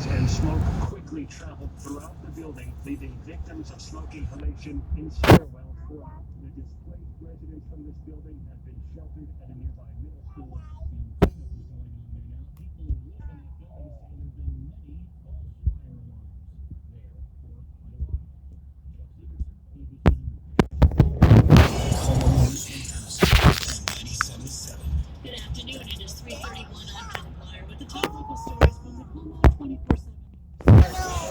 flames and smoke quickly traveled throughout the building, leaving victims of smoke inhalation in stairwells throughout. The displaced residents from this building have been sheltered at a nearby middle school. The cleanup is going on there now. People who live in that building say there have been many false fire alarms there for quite a while. Chuck Severson, ABC News. Good afternoon. It is 3:31. I'm Ken Blyer with the top local stories from the Como 24/7.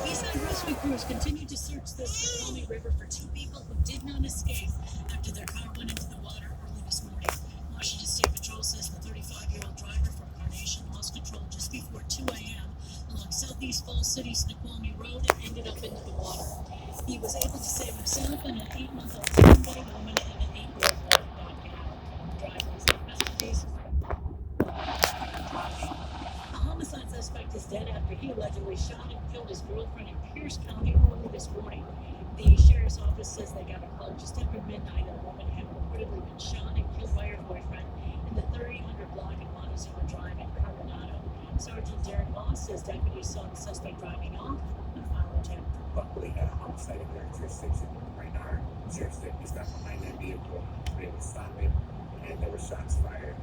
Eastside rescue crews continue to search the Snoqualmie River for two people who did not escape after their car went into the water early this morning. Washington State Patrol says the 35-year-old driver from Carnation lost control just before 2 a.m. along Southeast Falls City Snoqualmie Road and ended up into the water. He was able to save himself and an 8-month-old son-bearing woman and an 8-year-old bobcat. The driver is in custody. A homicide suspect is dead after he allegedly shot and killed his girlfriend in Pierce County early this morning. The sheriff's office says they got a call just after midnight that a woman had reportedly been shot and killed by her boyfriend in the 3000 block of Montezuma Drive in Coronado. Sergeant Derek Moss says deputies saw the suspect driving off and filed a tip. Luckily, a homicide in their jurisdiction right now. Sheriff's deputies got behind that vehicle, were able to stop it, and there were shots fired.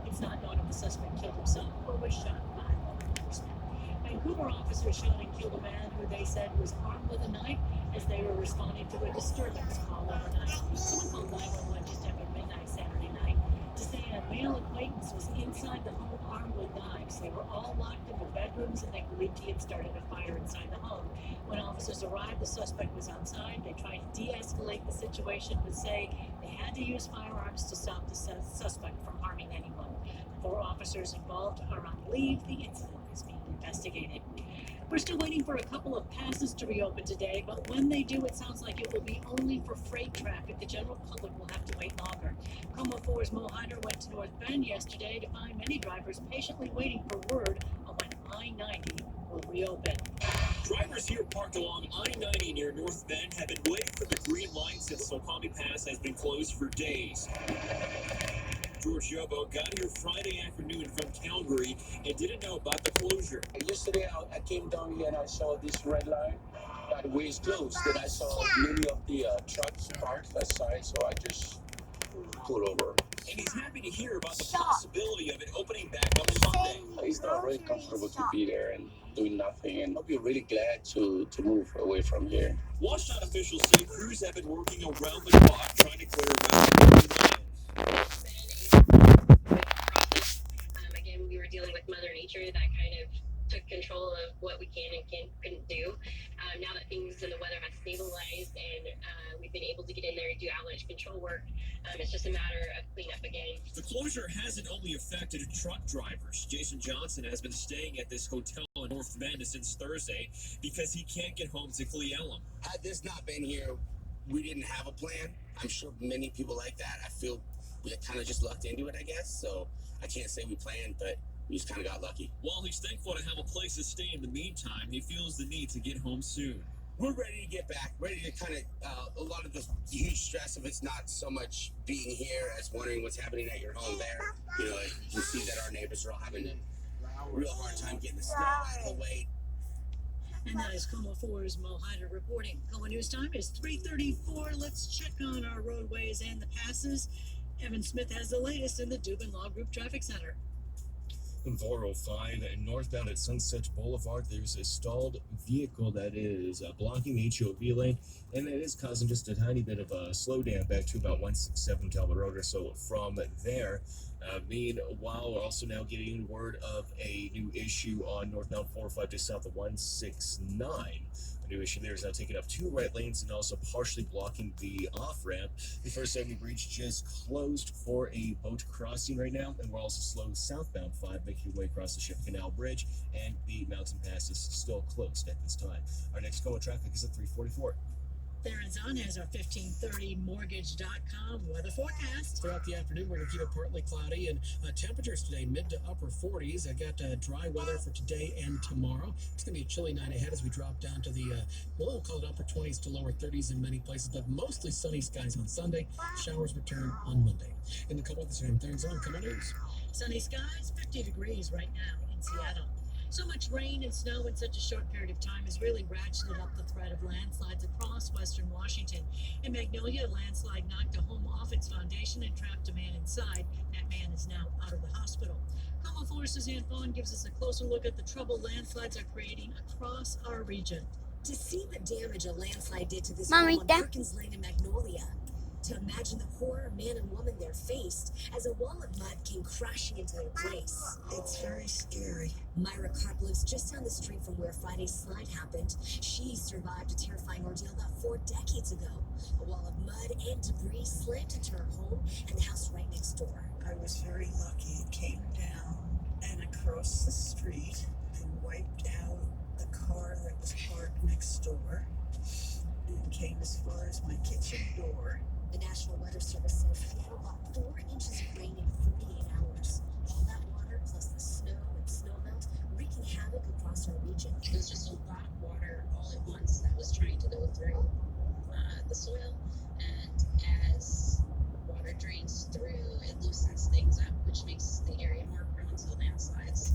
It's not known if the suspect killed himself or was shot by law enforcement. Vancouver officers shot and killed a man who they said was armed with a knife as they were responding to a disturbance call overnight. Someone called 911 just after midnight Saturday night to say a male acquaintance was inside the home armed with knives. They were all locked in their bedrooms and they believed he had started a fire inside the home. When officers arrived, the suspect was outside. They tried to de-escalate the situation but say they had to use firearms to stop the suspect from harming anyone. 4 officers involved are on leave. The incident is being investigated. We're still waiting for a couple of passes to reopen today, but when they do, it sounds like it will be only for freight traffic. The general public will have to wait longer. Como 4's Mo Hyder went to North Bend yesterday to find many drivers patiently waiting for word on when I-90 will reopen. Drivers here parked along I-90 near North Bend have been waiting for the green light since Snoqualmie Pass has been closed for days. George Yobo got here Friday afternoon from Calgary and didn't know about the closure. Yesterday, I came down here and I saw this red line. The way is closed. Then I saw many of the trucks parked aside, so I just pulled over. And he's happy to hear about the possibility of it opening back up Sunday. It's not really comfortable to be there and doing nothing, and I'll be really glad to move away from here. WashDOT officials say crews have been working around the clock trying to clear out Again, we were dealing with Mother Nature that kind of took control of what we can and couldn't do. Now that things in the weather have stabilized and we've been able to get in there and do avalanche control work, it's just a matter of cleanup again. The closure hasn't only affected truck drivers. Jason Johnson has been staying at this hotel in North Bend since Thursday because he can't get home to Cle Elum. Had this not been here, we didn't have a plan. I'm sure many people like that. I feel we kind of just lucked into it, I guess. So I can't say we planned, but we just kind of got lucky. While he's thankful to have a place to stay in the meantime, he feels the need to get home soon. We're ready to get back, ready to kind of, a lot of the huge stress of it's not so much being here as wondering what's happening at your home there. You know, you can see that our neighbors are all having a real hard time getting the snow out of the way. And that is Como 4's Mo Hyder reporting. Como News time is 3:34. Let's check on our roadways and the passes. Evan Smith has the latest in the Dubin Law Group Traffic Center. 405 and northbound at Sunset Boulevard, there's a stalled vehicle that is blocking the HOV lane, and it is causing just a tiny bit of a slowdown back to about 167 Talbot Road or so from there. Meanwhile, we're also now getting word of a new issue on northbound 405 just south of 169. The new issue there is now taking up 2 right lanes and also partially blocking the off-ramp. The First Avenue Bridge just closed for a boat crossing right now, and we're also slow southbound 5 making your way across the Ship Canal Bridge, and the Mountain Pass is still closed at this time. Our next Como traffic is at 344. Theron Zahn has our 1530mortgage.com weather forecast. Throughout the afternoon, we're going to keep it partly cloudy and temperatures today mid to upper 40s. I got dry weather for today and tomorrow. It's going to be a chilly night ahead as we drop down to the, we'll call it upper 20s to lower 30s in many places, but mostly sunny skies on Sunday. Showers return on Monday. In the Como, this is Theron Zahn, Como News. Sunny skies, 50 degrees right now in Seattle. So much rain and snow in such a short period of time has really ratcheted up the threat of landslides across western Washington. In Magnolia, a landslide knocked a home off its foundation and trapped a man inside. That man is now out of the hospital. KOMO 4's Suzanne Fawn gives us a closer look at the trouble landslides are creating across our region. To see the damage a landslide did to this home on Perkins Lane in Magnolia. To imagine the horror man and woman there faced as a wall of mud came crashing into their place. It's very scary. Myra Karp lives just down the street from where Friday's slide happened. She survived a terrifying ordeal about 4 decades ago. A wall of mud and debris slammed into her home and the house right next door. I was very lucky. It came down and across the street and wiped out the car that was parked next door and came as far as my kitchen door. The National Weather Service says Seattle got 4 inches of rain in 48 hours. All that water plus the snow and snowmelt wreaking havoc across our region. It was just a lot of water all at once that was trying to go through the soil, and as water drains through, it loosens things up, which makes the area more prone to landslides.